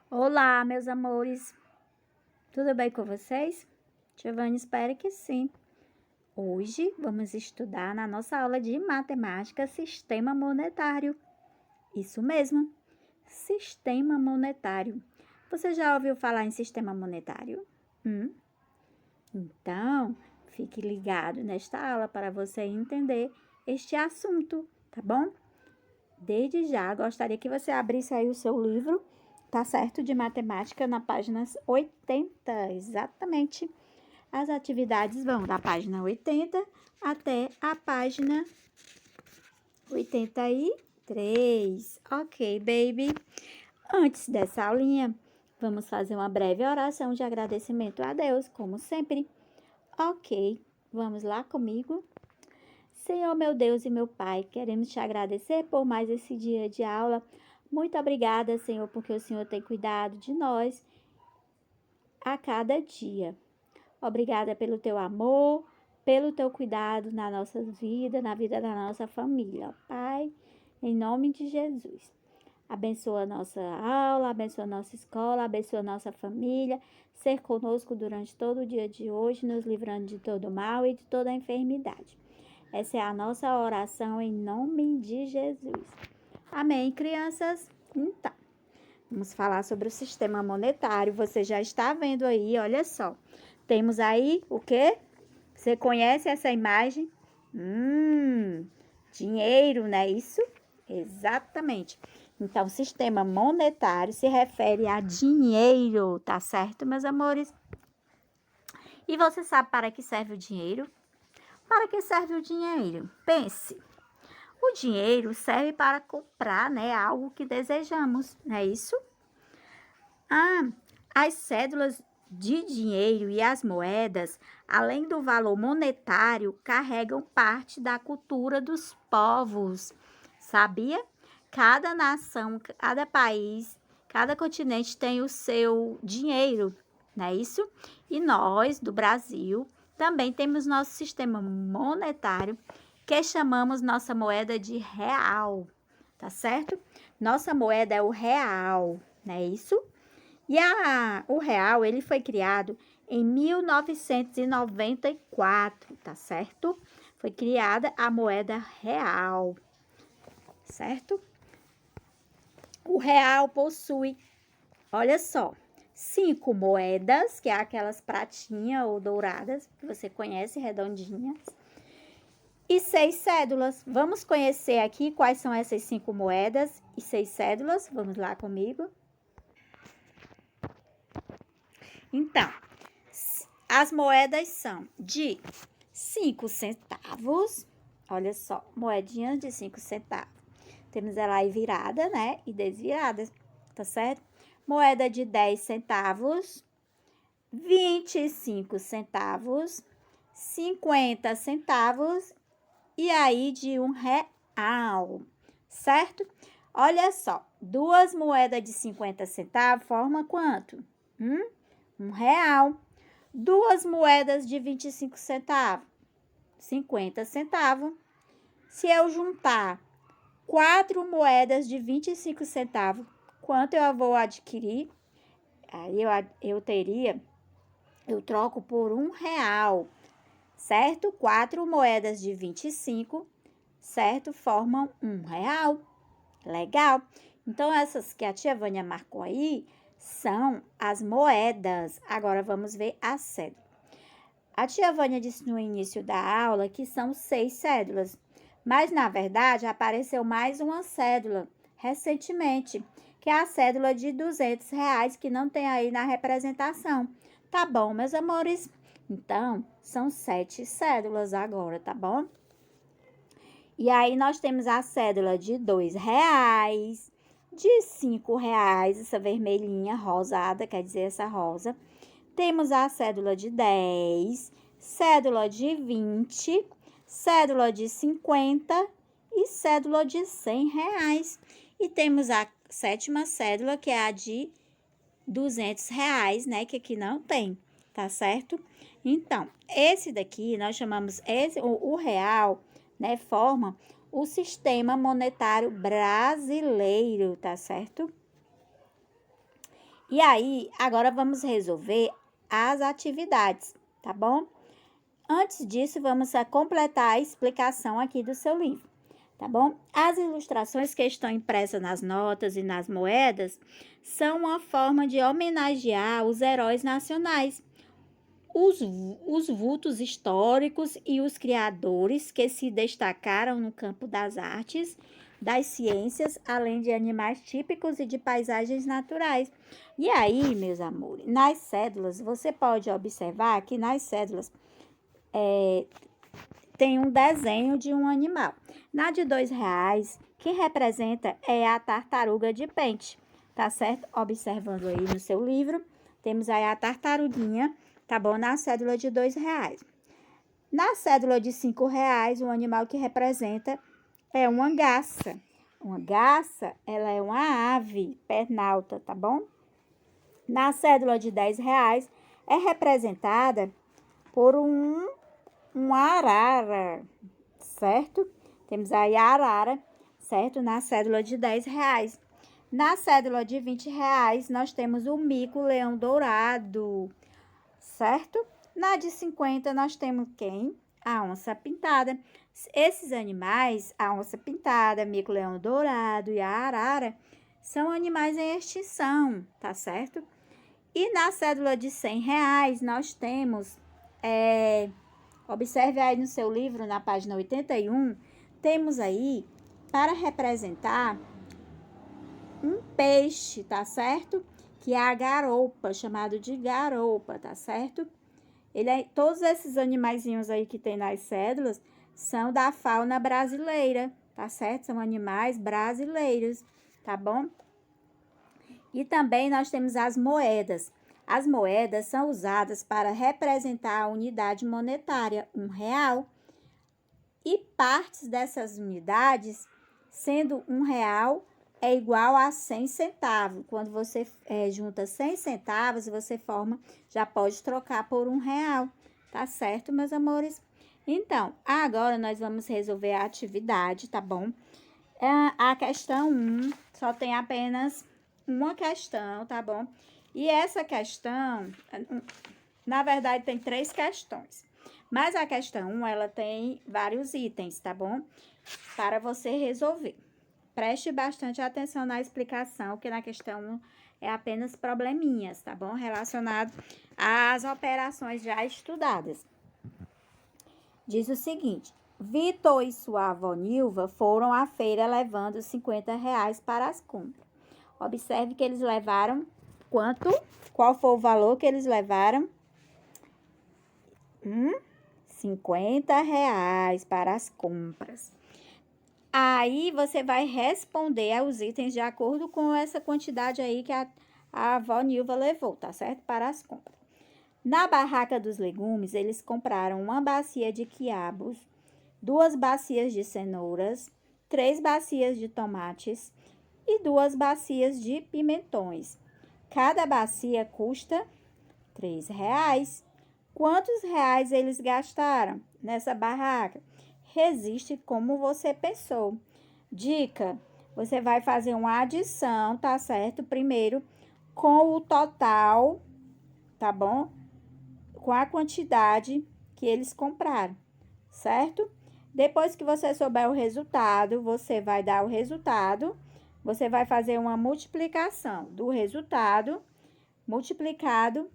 Olá, meus amores. Tudo bem com vocês? Giovanni, espero que sim. Hoje vamos estudar na nossa aula de matemática sistema monetário. Isso mesmo, sistema monetário. Você já ouviu falar em sistema monetário? Então, fique ligado nesta aula para você entender este assunto, tá bom? Desde já, gostaria que você abrisse aí o seu livro, tá certo? De matemática na página 80, exatamente. As atividades vão da página 80 até a página 83. Ok, baby? Antes dessa aulinha, vamos fazer uma breve oração de agradecimento a Deus, como sempre. Ok, vamos lá comigo? Senhor, meu Deus e meu Pai, queremos te agradecer por mais esse dia de aula. Muito obrigada, Senhor, porque o Senhor tem cuidado de nós a cada dia. Obrigada pelo teu amor, pelo teu cuidado na nossa vida, na vida da nossa família. Pai, em nome de Jesus. Abençoa a nossa aula, abençoa a nossa escola, abençoa a nossa família. Ser conosco durante todo o dia de hoje, nos livrando de todo mal e de toda enfermidade. Essa é a nossa oração em nome de Jesus. Amém, crianças? Então, vamos falar sobre o sistema monetário. Você já está vendo aí, olha só. Temos aí o quê? Você conhece essa imagem? Dinheiro, não é isso? Exatamente. Então, sistema monetário se refere a dinheiro, tá certo, meus amores? E você sabe para que serve o dinheiro? Para que serve o dinheiro? Pense. O dinheiro serve para comprar, né, algo que desejamos, não é isso? As cédulas de dinheiro e as moedas, além do valor monetário, carregam parte da cultura dos povos. Sabia? Cada nação, cada país, cada continente tem o seu dinheiro, não é isso? E nós, do Brasil, também temos nosso sistema monetário, que chamamos nossa moeda de real, tá certo? Nossa moeda é o real, não é isso? E o real, ele foi criado em 1994, tá certo? Foi criada a moeda real, certo? O real possui, olha só, 5 moedas, que é aquelas pratinhas ou douradas, que você conhece, redondinhas, e 6 cédulas. Vamos conhecer aqui quais são essas 5 moedas e 6 cédulas? Vamos lá comigo. Então, as moedas são de 5 centavos. Olha só, moedinhas de 5 centavos. Temos ela aí virada, né? E desvirada, tá certo? Moeda de 10 centavos, 25 centavos, 50 centavos e aí de R$1, certo? Olha só, duas moedas de 50 centavos formam quanto? R$1. Duas moedas de 25 centavos, 50 centavos. Se eu juntar 4 moedas de 25 centavos, quanto eu vou adquirir? Aí eu troco por R$1, certo? 4 moedas de 25, certo? Formam R$1. Legal? Então, essas que a tia Vânia marcou aí são as moedas. Agora, vamos ver a cédula. A tia Vânia disse no início da aula que são 6 cédulas, mas, na verdade, apareceu mais uma cédula recentemente, que é a cédula de R$200, que não tem aí na representação. Tá bom, meus amores? Então, são 7 cédulas agora, tá bom? E aí, nós temos a cédula de R$2, de R$5, essa vermelhinha rosada, quer dizer, essa rosa. Temos a cédula de 10, cédula de 20, cédula de 50 e cédula de R$100. E temos a sétima cédula, que é a de R$200, né? Que aqui não tem, tá certo? Então, esse daqui, nós chamamos, o real, né? Forma o sistema monetário brasileiro, tá certo? E aí, agora vamos resolver as atividades, tá bom? Antes disso, vamos completar a explicação aqui do seu livro, tá bom? As ilustrações que estão impressas nas notas e nas moedas são uma forma de homenagear os heróis nacionais, os vultos históricos e os criadores que se destacaram no campo das artes, das ciências, além de animais típicos e de paisagens naturais. E aí, meus amores, nas cédulas, você pode observar que nas cédulas tem um desenho de um animal. Na de R$ 2, que representa é a tartaruga de pente, tá certo? Observando aí no seu livro, temos aí a tartaruguinha, tá bom? Na cédula de R$ 2. Na cédula de R$ 5, o animal que representa é uma garça. Uma garça, ela é uma ave pernalta, tá bom? Na cédula de R$ 10, é representada por um arara, certo? Temos aí a arara, certo? Na cédula de R$ 10. Na cédula de R$ 20, nós temos o mico-leão dourado, certo? Na de 50, nós temos quem? A onça pintada. Esses animais, a onça pintada, mico-leão dourado e a arara, são animais em extinção, tá certo? E na cédula de R$ 100, nós temos, observe aí no seu livro, na página 81, temos aí, para representar um peixe, tá certo? Que é a garoupa, chamado de garoupa, tá certo? Todos esses animaizinhos aí que tem nas cédulas são da fauna brasileira, tá certo? São animais brasileiros, tá bom? E também nós temos as moedas. As moedas são usadas para representar a unidade monetária, R$ 1. E partes dessas unidades, sendo R$ 1 é igual a 100 centavos. Quando você junta 100 centavos, você já pode trocar por R$ 1. Tá certo, meus amores? Então, agora nós vamos resolver a atividade, tá bom? A questão 1 só tem apenas uma questão, tá bom? E essa questão, na verdade, tem 3 questões. Mas a questão 1, ela tem vários itens, tá bom? Para você resolver. Preste bastante atenção na explicação, que na questão 1 é apenas probleminhas, tá bom? Relacionado às operações já estudadas. Diz o seguinte: Vitor e sua avó Nilva foram à feira levando R$ 50 para as compras. Observe que eles levaram quanto? Qual foi o valor que eles levaram? R$ 50 para as compras. Aí, você vai responder aos itens de acordo com essa quantidade aí que a avó Nilva levou, tá certo? Para as compras. Na barraca dos legumes, eles compraram uma bacia de quiabos, 2 bacias de cenouras, 3 bacias de tomates e 2 bacias de pimentões. Cada bacia custa R$ 3. Quantos reais eles gastaram nessa barraca? Resiste como você pensou. Dica: você vai fazer uma adição, tá certo? Primeiro, com o total, tá bom? Com a quantidade que eles compraram, certo? Depois que você souber o resultado, você vai dar o resultado, você vai fazer uma multiplicação do resultado multiplicado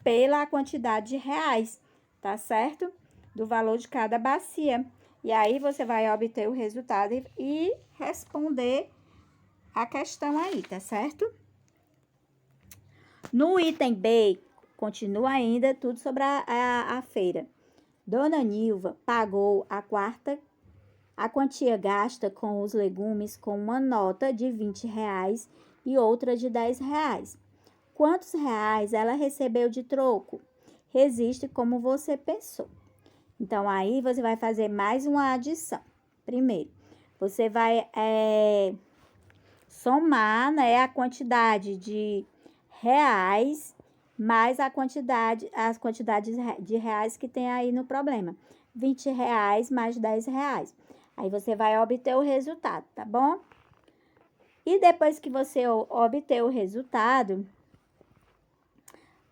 pela quantidade de reais, tá certo? Do valor de cada bacia. E aí, você vai obter o resultado e responder a questão aí, tá certo? No item B, continua ainda tudo sobre a feira. Dona Nilva pagou a quantia gasta com os legumes com uma nota de R$ 20 e outra de R$ 10. Quantos reais ela recebeu de troco? Resiste como você pensou. Então, aí você vai fazer mais uma adição. Primeiro, você vai somar, né, a quantidade de reais mais as quantidades de reais que tem aí no problema. R$ 20 mais R$ 10. Aí você vai obter o resultado, tá bom? E depois que você obter o resultado,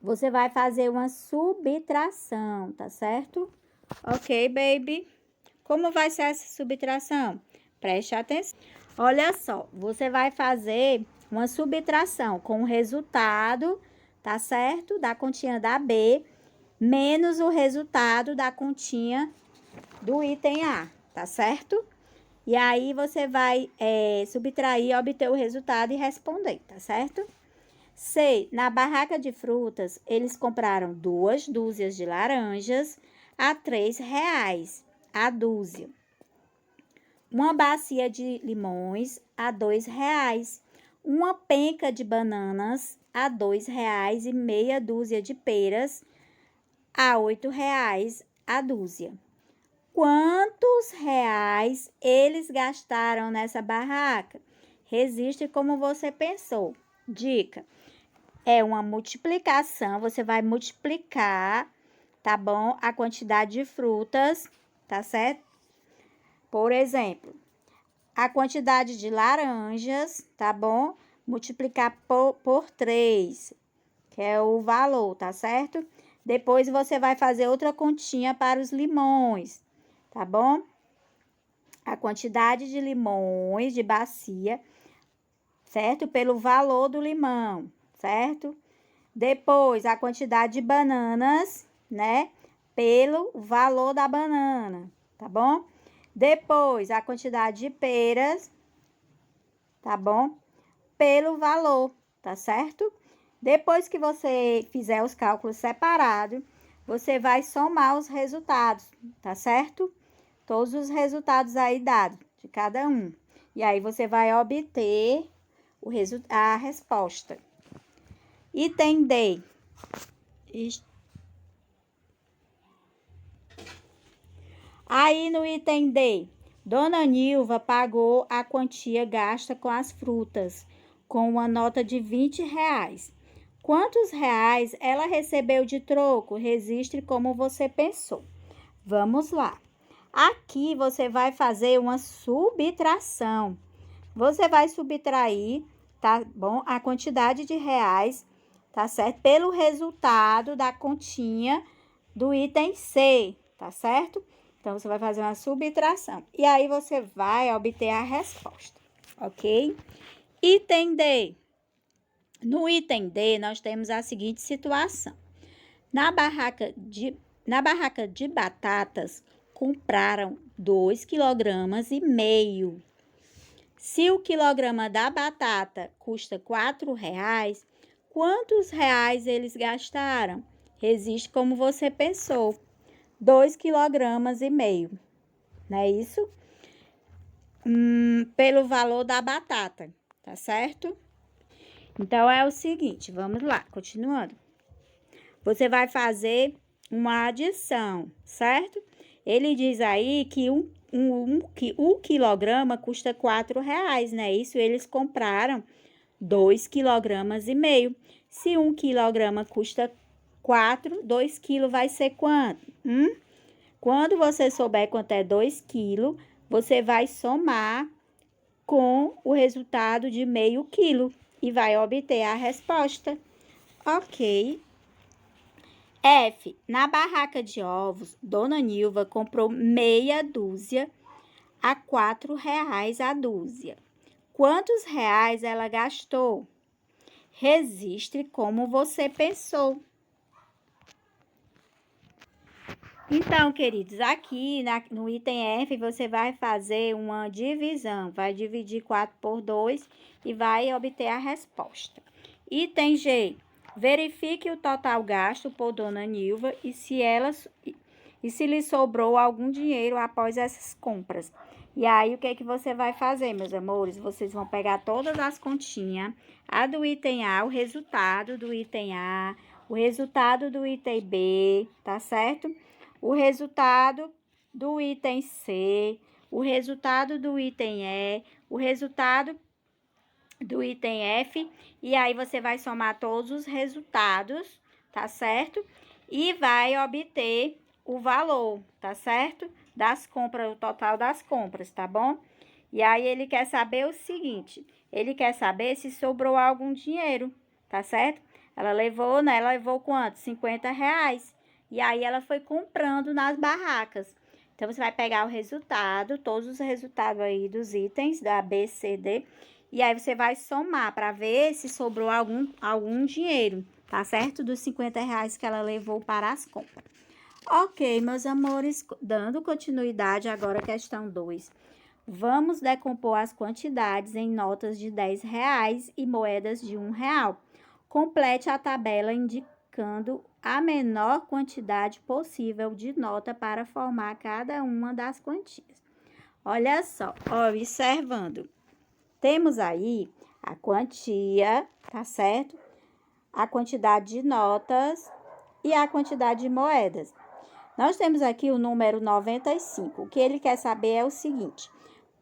você vai fazer uma subtração, tá certo? Ok, baby? Como vai ser essa subtração? Preste atenção. Olha só, você vai fazer uma subtração com o resultado, tá certo? Da continha da B, menos o resultado da continha do item A, tá certo? E aí, você vai subtrair, obter o resultado e responder, tá certo? C. Na barraca de frutas, eles compraram 2 dúzias de laranjas a R$ 3 a dúzia. Uma bacia de limões a R$ 2. Uma penca de bananas a R$ 2 e meia dúzia de peras a R$ 8 a dúzia. Quantos reais eles gastaram nessa barraca? Registre como você pensou. Dica: é uma multiplicação, você vai multiplicar, tá bom? A quantidade de frutas, tá certo? Por exemplo, a quantidade de laranjas, tá bom? Multiplicar por 3, que é o valor, tá certo? Depois você vai fazer outra continha para os limões, tá bom? A quantidade de limões de bacia, certo? Pelo valor do limão, certo? Depois, a quantidade de bananas, né? Pelo valor da banana, tá bom? Depois, a quantidade de peras, tá bom? Pelo valor, tá certo? Depois que você fizer os cálculos separados, você vai somar os resultados, tá certo? Todos os resultados aí dados de cada um. E aí, você vai obter a resposta. Item D. Aí, no item D, Dona Nilva pagou a quantia gasta com as frutas, com uma nota de R$ 20. Quantos reais ela recebeu de troco? Registre como você pensou. Vamos lá. Aqui você vai fazer uma subtração. Você vai subtrair, tá bom? A quantidade de reais, tá certo? Pelo resultado da continha do item C, tá certo? Então, você vai fazer uma subtração. E aí, você vai obter a resposta, ok? Item D. No item D, nós temos a seguinte situação. Na barraca de batatas, compraram 2,5 kg. Se o quilograma da batata custa R$ 4, quantos reais eles gastaram? Resiste como você pensou. 2,5 kg, não é isso? Pelo valor da batata, tá certo? Então, é o seguinte, vamos lá, continuando. Você vai fazer uma adição, certo? Ele diz aí que o quilograma custa R$ 4, né? Isso eles compraram 2,5 kg. Se 1 quilograma custa 4, 2 quilos vai ser quanto? Quando você souber quanto é 2 quilos, você vai somar com o resultado de meio quilo e vai obter a resposta. Ok. F. Na barraca de ovos, Dona Nilva comprou meia dúzia a R$ 4 a dúzia. Quantos reais ela gastou? Registre como você pensou. Então, queridos, aqui no item F, você vai fazer uma divisão. Vai dividir 4 por 2 e vai obter a resposta. Item G. Verifique o total gasto por Dona Nilva e se lhe sobrou algum dinheiro após essas compras. E aí, o que que você vai fazer, meus amores? Vocês vão pegar todas as continhas, a do item A, o resultado do item A, o resultado do item B, tá certo? O resultado do item C, o resultado do item E, o resultado do item F, e aí você vai somar todos os resultados, tá certo? E vai obter o valor, tá certo? Das compras, o total das compras, tá bom? E aí ele quer saber o seguinte, ele quer saber se sobrou algum dinheiro, tá certo? Ela levou, né? Ela levou quanto? 50 reais. E aí, ela foi comprando nas barracas. Então, você vai pegar o resultado, todos os resultados aí dos itens, da B, C, D. E aí, você vai somar para ver se sobrou algum dinheiro, tá certo? Dos 50 reais que ela levou para as compras. Ok, meus amores, dando continuidade agora à questão 2. Vamos decompor as quantidades em notas de 10 reais e moedas de 1 real. Complete a tabela indicando a menor quantidade possível de nota para formar cada uma das quantias. Olha só, observando. Temos aí a quantia, tá certo? A quantidade de notas e a quantidade de moedas. Nós temos aqui o número 95. O que ele quer saber é o seguinte: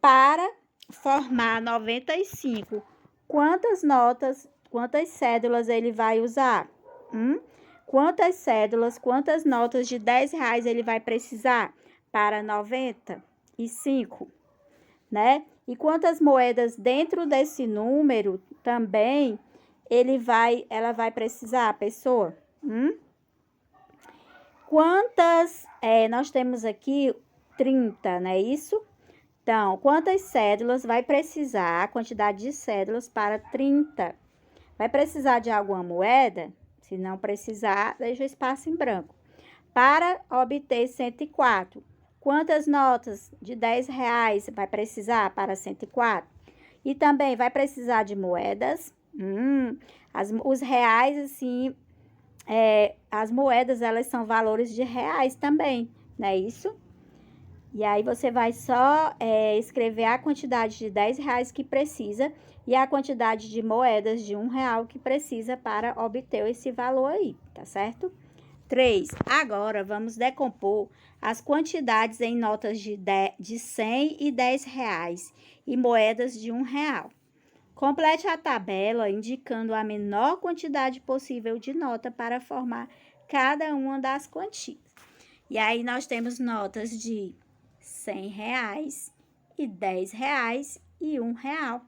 para formar 95, quantas cédulas ele vai usar? Quantas cédulas, quantas notas de 10 reais ele vai precisar para 95, né? E quantas moedas dentro desse número também ela vai precisar, a pessoa? Quantas, nós temos aqui 30, não é isso? Então, quantas cédulas vai precisar, a quantidade de cédulas para 30? Vai precisar de alguma moeda? Se não precisar, deixa o espaço em branco. Para obter 104, quantas notas de 10 reais vai precisar para 104? E também vai precisar de moedas. Os reais, assim, as moedas, elas são valores de reais também, não é isso? E aí, você vai só escrever a quantidade de 10 reais que precisa e a quantidade de moedas de 1 real que precisa para obter esse valor aí, tá certo? 3. Agora, vamos decompor as quantidades em notas de 100 e 10 reais e moedas de 1 real. Complete a tabela indicando a menor quantidade possível de nota para formar cada uma das quantias. E aí, nós temos notas de 100 reais e 10 reais e 1 real.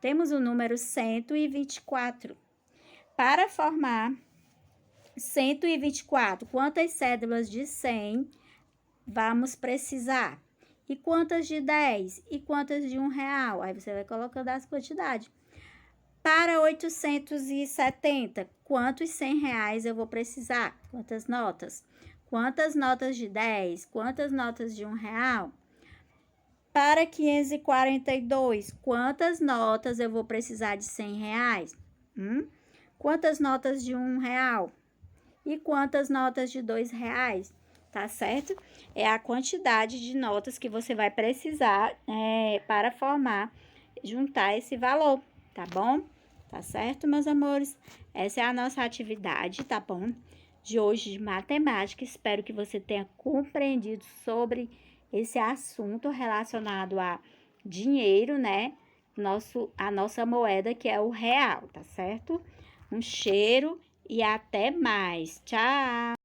Temos o número 124. Para formar 124, quantas cédulas de 100 vamos precisar? E quantas de 10? E quantas de 1 real? Aí você vai colocando as quantidades. Para 870, quantos 100 reais eu vou precisar? Quantas notas? Quantas notas de 10? Quantas notas de 1 real? Para 542, quantas notas eu vou precisar de 100 reais? Quantas notas de 1 real? E quantas notas de 2 reais? Tá certo? É a quantidade de notas que você vai precisar para juntar esse valor, tá bom? Tá certo, meus amores? Essa é a nossa atividade, tá bom? De hoje de matemática. Espero que você tenha compreendido sobre esse assunto relacionado a dinheiro, né? A nossa moeda, que é o real, tá certo? Um cheiro e até mais. Tchau!